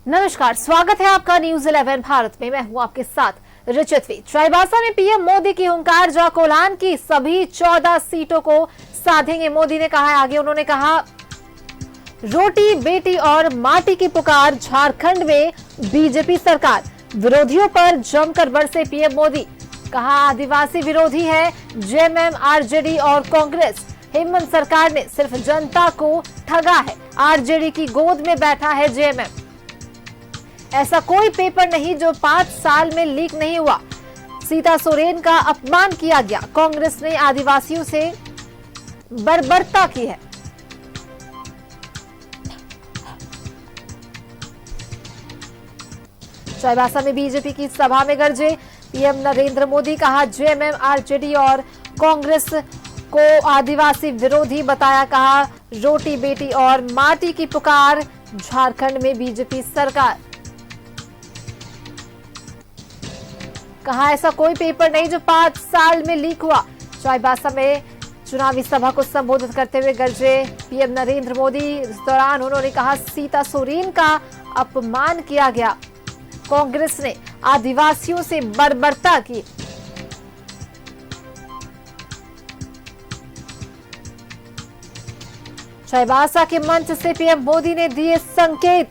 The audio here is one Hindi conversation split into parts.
नमस्कार, स्वागत है आपका न्यूज 11 भारत में। मैं हूं आपके साथ रिचितवी। चाईबासा में पीएम मोदी की हुंकार, जहां कोल्हान की सभी 14 सीटों को साधेंगे। मोदी ने कहा है, आगे उन्होंने कहा, रोटी बेटी और माटी की पुकार, झारखंड में बीजेपी सरकार, विरोधियों पर जमकर बरसे पीएम मोदी। कहा, आदिवासी विरोधी है जेएमएम, आरजेडी और कांग्रेस। हेमंत सरकार ने सिर्फ जनता को ठगा है, आरजेडी की गोद में बैठा है जेएमएम। ऐसा कोई पेपर नहीं जो 5 साल में लीक नहीं हुआ। सीता सोरेन का अपमान किया गया, कांग्रेस ने आदिवासियों से बर्बरता की है। चाईबासा में बीजेपी की सभा में गरजे पीएम नरेंद्र मोदी। कहा, जेएमएम, आरजेडी और कांग्रेस को आदिवासी विरोधी बताया। कहा, रोटी बेटी और माटी की पुकार, झारखंड में बीजेपी सरकार। कहा, ऐसा कोई पेपर नहीं जो 5 साल में लीक हुआ। चाईबासा में चुनावी सभा को संबोधित करते हुए गरजे पीएम नरेंद्र मोदी। इस दौरान उन्होंने कहा, सीता सोरेन का अपमान किया गया, कांग्रेस ने आदिवासियों से बर्बरता की। चाईबासा के मंच से पीएम मोदी ने दिए संकेत,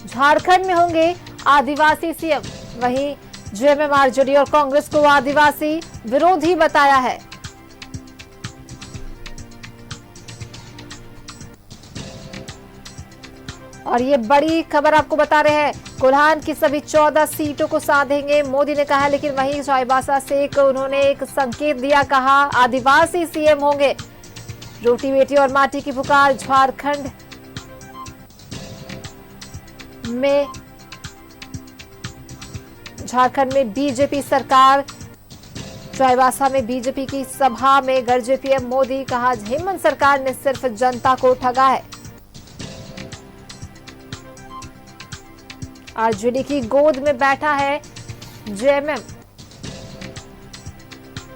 झारखंड में होंगे आदिवासी सीएम। वहीं जेएमएम, आरजेडी और कांग्रेस को आदिवासी विरोधी बताया है। और ये बड़ी खबर आपको बता रहे हैं, कोल्हान की सभी 14 सीटों को साधेंगे, मोदी ने कहा। लेकिन वहीं चाईबासा से उन्होंने एक संकेत दिया। कहा, आदिवासी सीएम होंगे, रोटी बेटी और माटी की पुकार, झारखंड में बीजेपी सरकार। चाईबासा में बीजेपी की सभा में गरजे पीएम मोदी। कहा, हेमंत सरकार ने सिर्फ जनता को ठगा है, आरजेडी की गोद में बैठा है जेएमएम।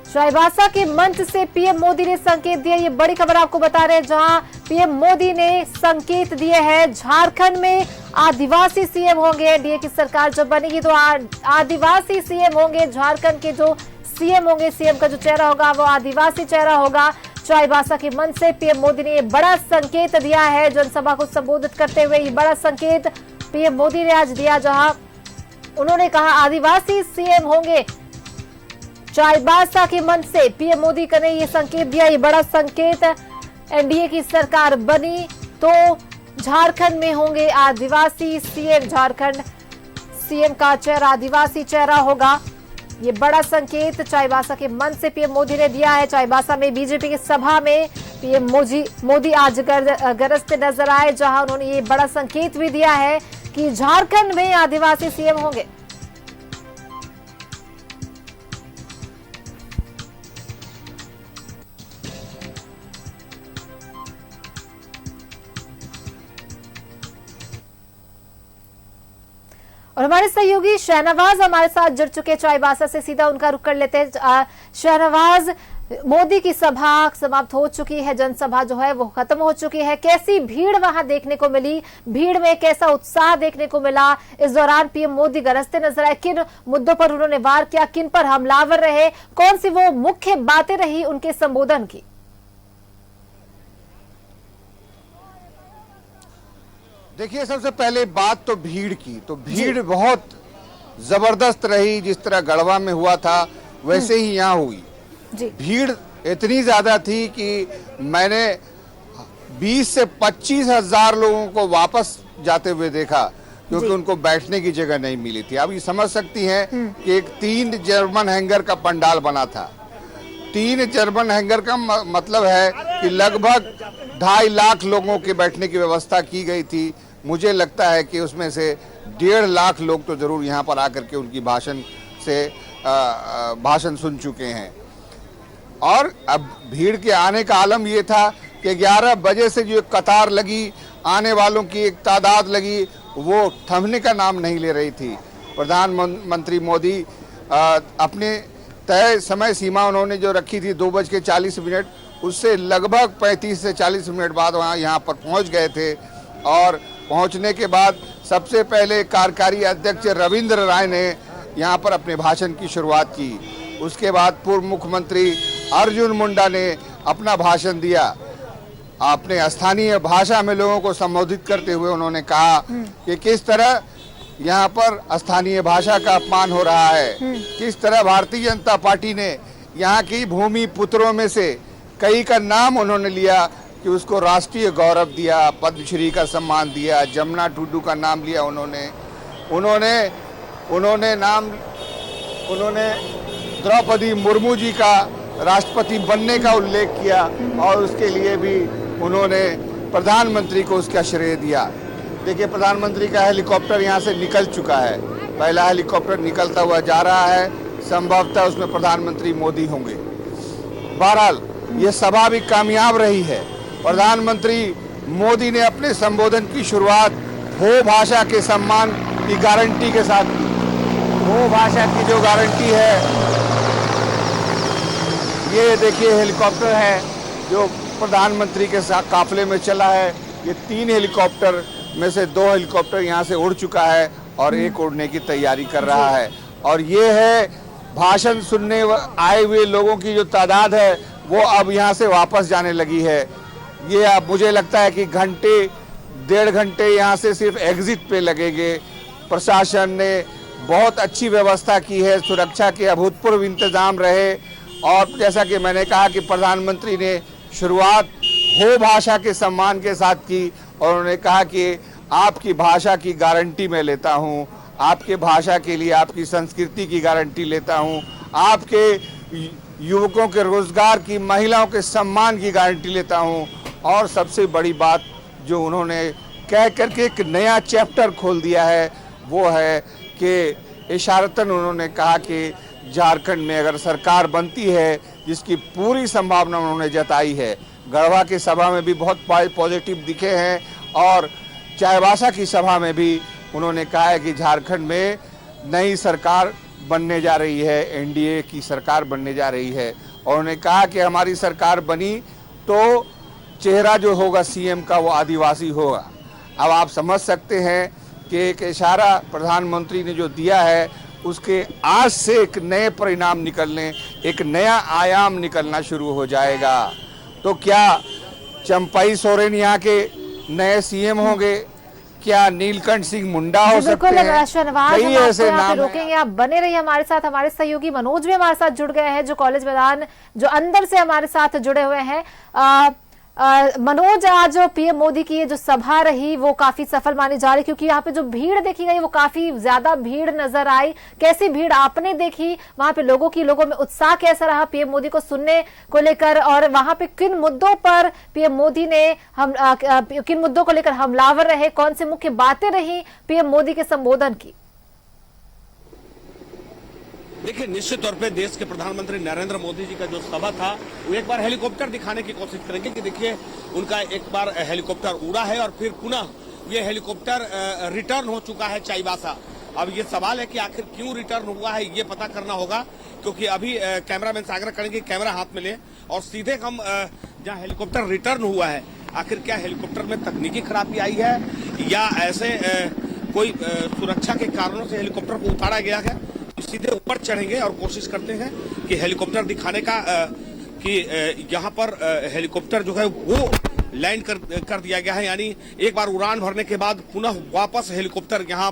चाईबासा के मंच से पीएम मोदी ने संकेत दिए। ये बड़ी खबर आपको बता रहे हैं, जहां पीएम मोदी ने संकेत दिए हैं, झारखंड में आदिवासी सीएम होंगे। एनडीए की सरकार जब बनेगी तो आदिवासी सीएम होंगे। झारखंड के जो सीएम होंगे, सीएम का जो चेहरा होगा वो आदिवासी चेहरा होगा। चाईबासा के मंच से पीएम मोदी ने ये बड़ा संकेत दिया है। जनसभा को संबोधित करते हुए ये बड़ा संकेत पीएम मोदी ने आज दिया, जहां उन्होंने कहा, आदिवासी सीएम होंगे। चाईबासा के मंच से पीएम मोदी ने ये संकेत दिया, ये बड़ा संकेत। एनडीए की सरकार बनी तो झारखंड में होंगे आदिवासी सीएम, झारखंड सीएम का चेहरा आदिवासी चेहरा होगा। ये बड़ा संकेत चाईबासा के मंच से पीएम मोदी ने दिया है। चाईबासा में बीजेपी की सभा में पीएम मोदी आज गरजते नजर आए, जहां उन्होंने ये बड़ा संकेत भी दिया है कि झारखंड में आदिवासी सीएम होंगे। और हमारे सहयोगी शहनवाज हमारे साथ जुड़ चुके, चाईबासा से सीधा उनका रुख कर लेते हैं। शहनवाज, मोदी की सभा समाप्त हो चुकी है, जनसभा जो है वो खत्म हो चुकी है। कैसी भीड़ वहां देखने को मिली, भीड़ में कैसा उत्साह देखने को मिला? इस दौरान पीएम मोदी गरजते नजर आए, किन मुद्दों पर उन्होंने वार किया, किन पर हमलावर रहे, कौन सी वो मुख्य बातें रही उनके संबोधन की? देखिए, सबसे पहले बात तो भीड़ की, तो भीड़ बहुत जबरदस्त रही। जिस तरह गढ़वा में हुआ था वैसे ही यहाँ हुई। भीड़ इतनी ज्यादा थी कि मैंने 20 से 25 हजार लोगों को वापस जाते हुए देखा, क्योंकि उनको बैठने की जगह नहीं मिली थी। आप ये समझ सकती हैं कि एक 3 जर्मन हैंगर का पंडाल बना था। 3 जर्मन हैंगर का मतलब है कि लगभग 2.5 लाख लोगों के बैठने की व्यवस्था की गई थी। मुझे लगता है कि उसमें से 1.5 लाख लोग तो जरूर यहाँ पर आकर के उनकी भाषण सुन चुके हैं। और अब भीड़ के आने का आलम ये था कि 11 बजे से जो कतार लगी, आने वालों की एक तादाद लगी, वो थमने का नाम नहीं ले रही थी। प्रधानमंत्री मोदी अपने तय समय सीमा उन्होंने जो रखी थी 2:40, उससे लगभग 35 से 40 मिनट बाद वहाँ यहाँ पर पहुँच गए थे। और पहुंचने के बाद सबसे पहले कार्यकारी अध्यक्ष रविंद्र राय ने यहां पर अपने भाषण की शुरुआत की। उसके बाद पूर्व मुख्यमंत्री अर्जुन मुंडा ने अपना भाषण दिया। अपने स्थानीय भाषा में लोगों को संबोधित करते हुए उन्होंने कहा कि किस तरह यहाँ पर स्थानीय भाषा का अपमान हो रहा है, किस तरह भारतीय जनता पार्टी ने यहाँ की भूमि पुत्रों में से कई का नाम उन्होंने लिया कि उसको राष्ट्रीय गौरव दिया, पद्मश्री का सम्मान दिया, जमुना टुडू का नाम लिया उन्होंने द्रौपदी मुर्मू जी का राष्ट्रपति बनने का उल्लेख किया और उसके लिए भी उन्होंने प्रधानमंत्री को उसका श्रेय दिया। देखिए, प्रधानमंत्री का हेलीकॉप्टर यहाँ से निकल चुका है, पहला हेलीकॉप्टर निकलता हुआ जा रहा है, संभवतः उसमें प्रधानमंत्री मोदी होंगे। बहरहाल ये सभा भी कामयाब रही है। प्रधानमंत्री मोदी ने अपने संबोधन की शुरुआत हो भाषा के सम्मान की गारंटी के साथ की। हो भाषा की जो गारंटी है, ये देखिए हेलीकॉप्टर है जो प्रधानमंत्री के साथ काफिले में चला है। ये 3 हेलीकॉप्टर में से 2 हेलीकॉप्टर यहाँ से उड़ चुका है और एक उड़ने की तैयारी कर रहा है। और ये है भाषण सुनने आए हुए लोगों की जो तादाद है वो अब यहाँ से वापस जाने लगी है। ये अब मुझे लगता है कि घंटे 1.5 घंटे यहाँ से सिर्फ एग्जिट पे लगेंगे। प्रशासन ने बहुत अच्छी व्यवस्था की है, सुरक्षा के अभूतपूर्व इंतजाम रहे और जैसा कि मैंने कहा कि प्रधानमंत्री ने शुरुआत हो भाषा के सम्मान के साथ की और उन्होंने कहा कि आपकी भाषा की गारंटी मैं लेता हूं, आपके भाषा के लिए आपकी संस्कृति की गारंटी लेता हूं, आपके युवकों के रोजगार की, महिलाओं के सम्मान की गारंटी लेता हूं। और सबसे बड़ी बात जो उन्होंने कह करके एक नया चैप्टर खोल दिया है वो है कि इशारतन उन्होंने कहा कि झारखंड में अगर सरकार बनती है, जिसकी पूरी संभावना उन्होंने जताई है। गढ़वा की सभा में भी बहुत पॉजिटिव दिखे हैं और चाईबासा की सभा में भी उन्होंने कहा है कि झारखंड में नई सरकार बनने जा रही है, एनडीए की सरकार बनने जा रही है। और उन्होंने कहा कि हमारी सरकार बनी तो चेहरा जो होगा सीएम का वो आदिवासी होगा। अब आप समझ सकते हैं कि एक इशारा प्रधानमंत्री ने जो दिया है उसके आज से एक नए परिणाम निकलने, एक नया आयाम निकलना शुरू हो जाएगा। तो क्या चंपई सोरेन यहाँ के नए सीएम होंगे? क्या नीलकंठ सिंह मुंडा हो सकते हैं? कई ऐसे नाम रोकेंगे। आप बने रहिए हमारे साथ। हमारे सहयोगी मनोज भी हमारे साथ जुड़ गए हैं जो कॉलेज मैदान जो अंदर से हमारे साथ जुड़े हुए हैं। मनोज, आज पीएम मोदी की ये जो सभा रही वो काफी सफल मानी जा रही, क्योंकि यहाँ पे जो भीड़ देखी गई वो काफी ज्यादा भीड़ नजर आई। कैसी भीड़ आपने देखी वहां पे? लोगों में उत्साह कैसा रहा पीएम मोदी को सुनने को लेकर? और वहां पे किन मुद्दों पर पीएम मोदी ने किन मुद्दों को लेकर हमलावर रहे? कौन सी मुख्य बातें रही पीएम मोदी के संबोधन की? देखिए, निश्चित तौर पे देश के प्रधानमंत्री नरेंद्र मोदी जी का जो सभा था वो एक बार हेलीकॉप्टर दिखाने की कोशिश करेंगे कि देखिए उनका एक बार हेलीकॉप्टर उड़ा है और फिर पुनः ये हेलीकॉप्टर रिटर्न हो चुका है चाईबासा। अब ये सवाल है कि आखिर क्यों रिटर्न हुआ है, ये पता करना होगा, क्योंकि अभी कैमरामैन से आग्रह करेंगे कैमरा हाथ में ले और सीधे हम जहाँ हेलीकॉप्टर रिटर्न हुआ है, आखिर क्या हेलीकॉप्टर में तकनीकी खराबी आई है या ऐसे कोई सुरक्षा के कारणों से हेलीकॉप्टर को उतारा गया है। सीधे ऊपर चढ़ेंगे और कोशिश करते हैं कि हेलीकॉप्टर दिखाने का कि यहाँ पर हेलीकॉप्टर जो है वो लैंड कर दिया गया है, यानी एक बार उड़ान भरने के बाद पुनः वापस हेलीकॉप्टर यहाँ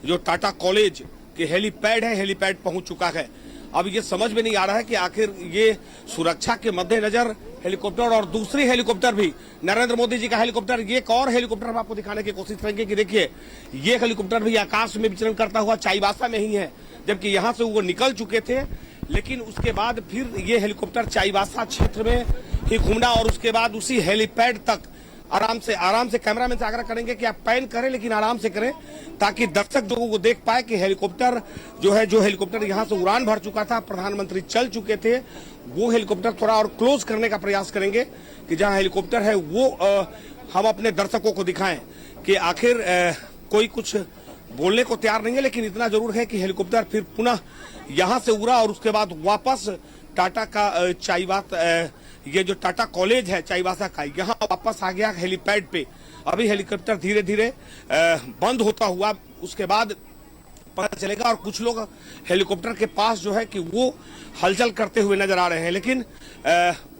जो टाटा कॉलेज के हेलीपैड है, हेलीपैड पहुंच चुका है। अब ये समझ में नहीं आ रहा है कि आखिर ये सुरक्षा के मद्देनजर हेलीकॉप्टर और दूसरी हेलीकॉप्टर भी नरेंद्र मोदी जी का हेलीकॉप्टर, ये एक और हेलीकॉप्टर हम आपको दिखाने की कोशिश करेंगे कि देखिए ये हेलीकॉप्टर भी आकाश में विचरण करता हुआ चाईबासा में ही है, जबकि यहां से वो निकल चुके थे, लेकिन उसके बाद फिर ये हेलीकॉप्टर चाईबासा क्षेत्र में ही घूमना और उसके बाद उसी हेलीपैड तक आराम से कैमरामैन से आग्रह करेंगे कि आप पैन करें लेकिन आराम से करें ताकि दर्शक लोगों को देख पाए कि हेलीकॉप्टर जो हेलीकॉप्टर यहां से उड़ान भर चुका था, प्रधानमंत्री चल चुके थे, वो हेलीकॉप्टर थोड़ा और क्लोज करने का प्रयास करेंगे कि जहां हेलीकॉप्टर है वो हम अपने दर्शकों को दिखाएं कि आखिर कोई कुछ बोलने को तैयार नहीं है, लेकिन इतना जरूर है कि हेलीकॉप्टर फिर पुनः यहां से उड़ा और उसके बाद वापस टाटा का चाईबासा ये जो टाटा कॉलेज है चाईबासा का, यहाँ वापस आ गया हेलीपैड पे अभी हेलीकॉप्टर धीरे धीरे बंद होता हुआ उसके बाद पता चलेगा। और कुछ लोग हेलीकॉप्टर के पास जो है कि वो हलचल करते हुए नजर आ रहे हैं, लेकिन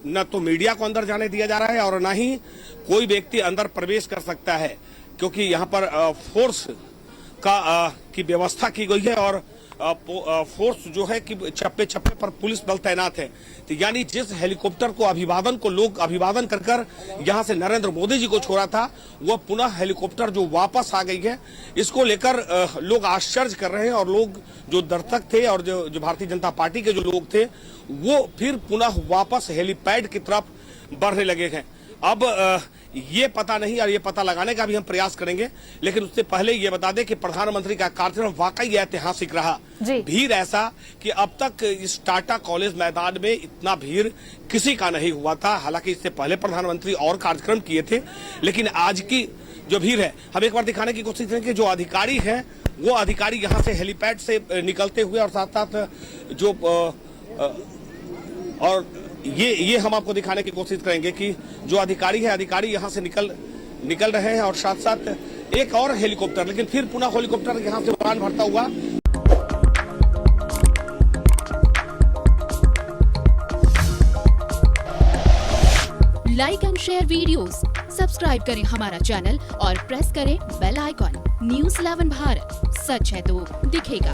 न तो मीडिया को अंदर जाने दिया जा रहा है और न ही कोई व्यक्ति अंदर प्रवेश कर सकता है, क्योंकि यहाँ पर फोर्स की व्यवस्था की गई है और फोर्स जो है कि चप्पे चप्पे पर पुलिस बल तैनात है। तो यानी जिस हेलीकॉप्टर को लोग अभिवादन कर कर यहाँ से नरेंद्र मोदी जी को छोड़ा था, वह पुनः हेलीकॉप्टर जो वापस आ गई है, इसको लेकर लोग आश्चर्य कर रहे हैं। और लोग जो दर्शक थे और जो भारतीय जनता पार्टी के जो लोग थे, वो फिर पुनः वापस हेलीपैड की तरफ बढ़ने लगे हैं। अब ये पता नहीं और ये पता लगाने का भी हम प्रयास करेंगे, लेकिन उससे पहले ये बता दें कि प्रधानमंत्री का कार्यक्रम वाकई ऐतिहासिक रहा। भीड़ ऐसा कि अब तक इस टाटा कॉलेज मैदान में इतना भीड़ किसी का नहीं हुआ था। हालांकि इससे पहले प्रधानमंत्री और कार्यक्रम किए थे, लेकिन आज की जो भीड़ है, हम एक बार दिखाने की कोशिश करेंगे। जो अधिकारी हैं, वो अधिकारी यहाँ से हेलीपैड से निकलते हुए और साथ साथ जो और ये हम आपको दिखाने की कोशिश करेंगे कि जो अधिकारी यहाँ से निकल रहे हैं और साथ साथ एक और हेलीकॉप्टर, लेकिन फिर पुनः हेलीकॉप्टर यहाँ से उड़ान भरता हुआ। Like and share videos, subscribe करें हमारा चैनल और प्रेस करें बेल आइकॉन। News 11 भारत, सच है तो दिखेगा।